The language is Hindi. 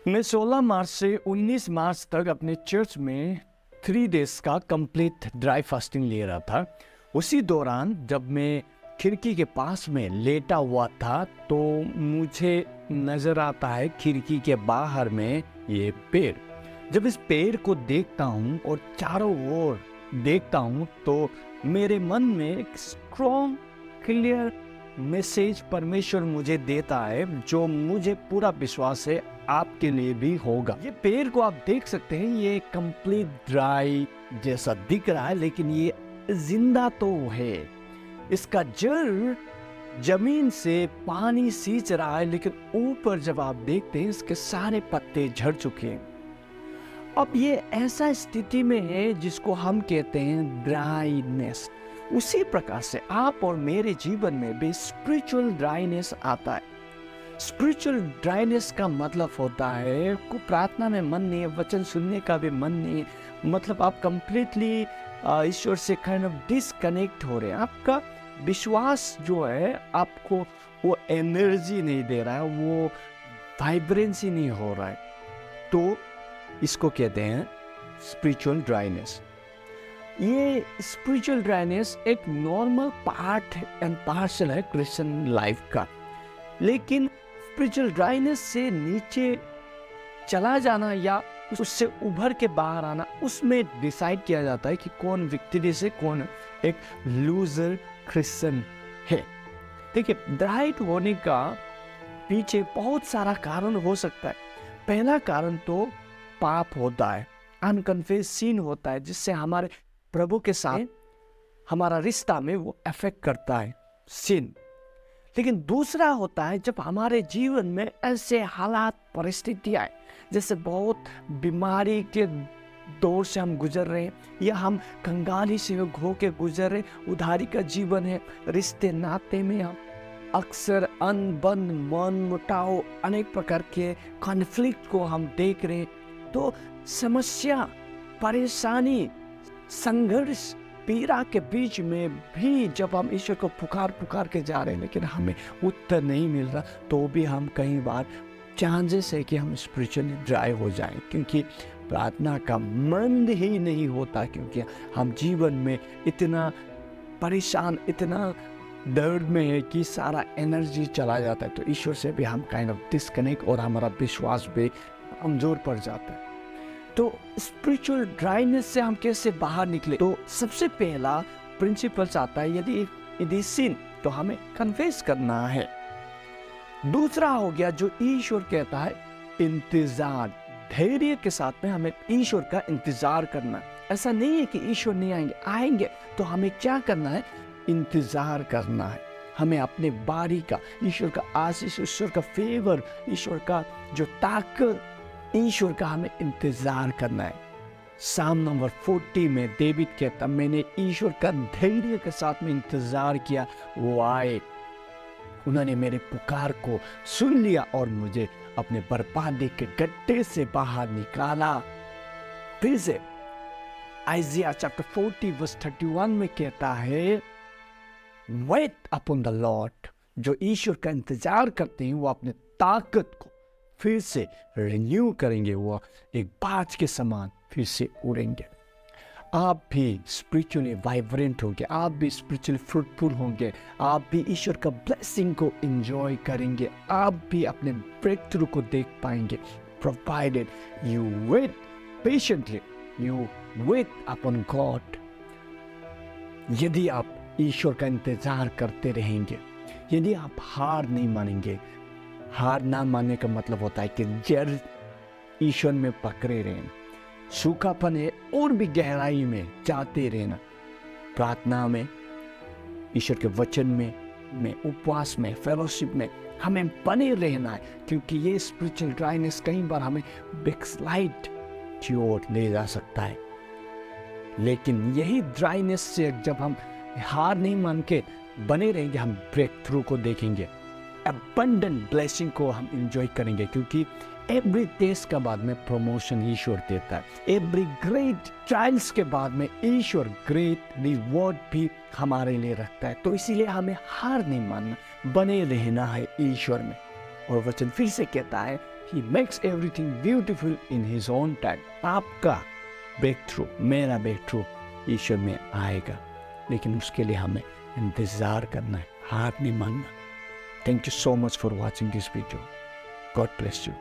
मैं 16 मार्च से 19 मार्च तक अपने चर्च में 3 डेज का कंप्लीट ड्राई फास्टिंग ले रहा था। उसी दौरान जब मैं खिड़की के पास में लेटा हुआ था तो मुझे नज़र आता है खिड़की के बाहर में ये पेड़। जब इस पेड़ को देखता हूँ और चारों ओर देखता हूँ तो मेरे मन में एक स्ट्रॉन्ग क्लियर मैसेज परमेश्वर मुझे देता है, जो मुझे पूरा विश्वास है आपके लिए भी होगा। ये पेड़ को आप देख सकते हैं, ये कंप्लीट ड्राई जैसा दिख रहा है, लेकिन ये जिंदा तो है। इसका जड़ जमीन से पानी सींच रहा है, लेकिन ऊपर जब आप देखते हैं इसके सारे पत्ते झड़ चुके हैं। अब ये ऐसा स्थिति में है जिसको हम कहते हैं ड्राइनेस। उसी प्रकार से आप और मेरे जीवन में भी स्पिरिचुअल ड्राइनेस आता है। स्पिरिचुअल ड्राइनेस का मतलब होता है को प्रार्थना में मन नहीं है, वचन सुनने का भी मन नहीं है, मतलब आप कंप्लीटली ईश्वर से काइंड ऑफ डिस्कनेक्ट हो रहे हैं। आपका विश्वास जो है आपको वो एनर्जी नहीं दे रहा है, वो वाइब्रेंसी नहीं हो रहा है, तो इसको कहते हैं स्पिरिचुअल ड्राइनेस। ये स्पिरिचुअल ड्राइनेस एक नॉर्मल पार्ट एंड पार्सल है क्रिश्चियन लाइफ का, लेकिन स्पिरिचुअल ड्राइनेस से नीचे चला जाना या उससे उभर के बाहर आना, उसमें डिसाइड किया जाता है कि कौन विक्ट्री से कौन एक लूजर क्रिश्चियन है। देखिए, ड्राइड होने का पीछे बहुत सारा कारण हो सकता है। पहला कारण तो पाप होता है, अनकन्फेस सीन होता है, जिससे हमारे प्रभु के साथ हमारा रिश्ता में वो अफेक्ट करता है सिन। लेकिन दूसरा होता है जब हमारे जीवन में ऐसे हालात परिस्थितियाँ जैसे बहुत बीमारी के दौर से हम गुजर रहे हैं, या हम कंगाली से होके गुजर रहे, उधारी का जीवन है, रिश्ते नाते में हम अक्सर अनबन मन मुटाव अनेक प्रकार के कॉन्फ्लिक्ट को हम देख रहे हैं। तो समस्या, परेशानी, संघर्ष, पीड़ा के बीच में भी जब हम ईश्वर को पुकार के जा रहे हैं, लेकिन हमें उत्तर नहीं मिल रहा, तो भी हम कई बार चांसेस है कि हम स्पिरिचुअली ड्राई हो जाएं, क्योंकि प्रार्थना का मन ही नहीं होता, क्योंकि हम जीवन में इतना परेशान, इतना दर्द में है कि सारा एनर्जी चला जाता है, तो ईश्वर से भी हम काइंड ऑफ डिस्कनेक्ट और हमारा विश्वास भी कमजोर पड़ जाता है। तो स्पिरिचुअल ड्राइनेस से हम कैसे बाहर निकले? तो सबसे पहला प्रिंसिपल्स आता है, यदि सिन तो हमें कन्फेस करना है। दूसरा हो गया जो ईश्वर कहता है इंतजार, धैर्य के साथ में हमें ईश्वर का इंतजार करना। ऐसा नहीं है कि ईश्वर नहीं आएंगे, आएंगे, तो हमें क्या करना है? इंतजार करना है। हमें अपने बारी का, ईश्वर का आशीष, ईश्वर का फेवर, ईश्वर का जो ताकत, ईश्वर का हमें इंतजार करना है। साम नंबर 40 में डेविड कहता, मैंने ईश्वर का धैर्य के साथ में इंतजार किया, वो आए, उन्होंने मेरे पुकार को सुन लिया और मुझे अपने बर्बादी के गड्ढे से बाहर निकाला। फिर से आइजिया चैप्टर 40 वर्स 31 में कहता है, वेट अपॉन द लॉर्ड, जो ईश्वर का इंतजार करते हैं वो अपने ताकत को फिर से रिन्यू करेंगे, वो एक बाज के समान फिर से उड़ेंगे। आप भी स्पिरिचुअली वाइब्रेंट होंगे, आप भी स्पिरिचुअली फ्रूटफुल होंगे, आप भी ईश्वर का ब्लेसिंग को एंजॉय करेंगे, आप भी अपने ब्रेक थ्रू को देख पाएंगे, provided you wait patiently, you wait upon God. यदि आप ईश्वर का इंतजार करते रहेंगे, यदि आप हार नहीं मानेंगे, हार ना मानने का मतलब होता है कि जड़ ईश्वर में पकड़े रहना, सूखापन है और भी गहराई में जाते रहना, प्रार्थना में, ईश्वर के वचन में उपवास में, फेलोशिप में हमें बने रहना है, क्योंकि ये स्पिरिचुअल ड्राइनेस कई बार हमें बैकस्लाइड की ओर ले जा सकता है। लेकिन यही ड्राइनेस से जब हम हार नहीं मान के बने रहेंगे, हम ब्रेक थ्रू को देखेंगे, अबंडेंट ब्लेसिंग को हम एंजॉय करेंगे, क्योंकि एवरी टेस्ट के बाद में प्रमोशन ईश्वर देता है, एवरी ग्रेट ट्रायल्स के बाद में ईश्वर ग्रेट रिवॉर्ड भी हमारे लिए रखता है। तो इसीलिए हमें हार नहीं मानना, बने रहना है ईश्वर में। और वचन फिर से कहता है, he makes everything beautiful in his own time. आपका ब्रेक थ्रू, मेरा ब्रेक थ्रू ईश्वर में आएगा, लेकिन उसके लिए हमें इंतज़ार करना है, हार नहीं मानना। Thank you so much for watching this video. God bless you.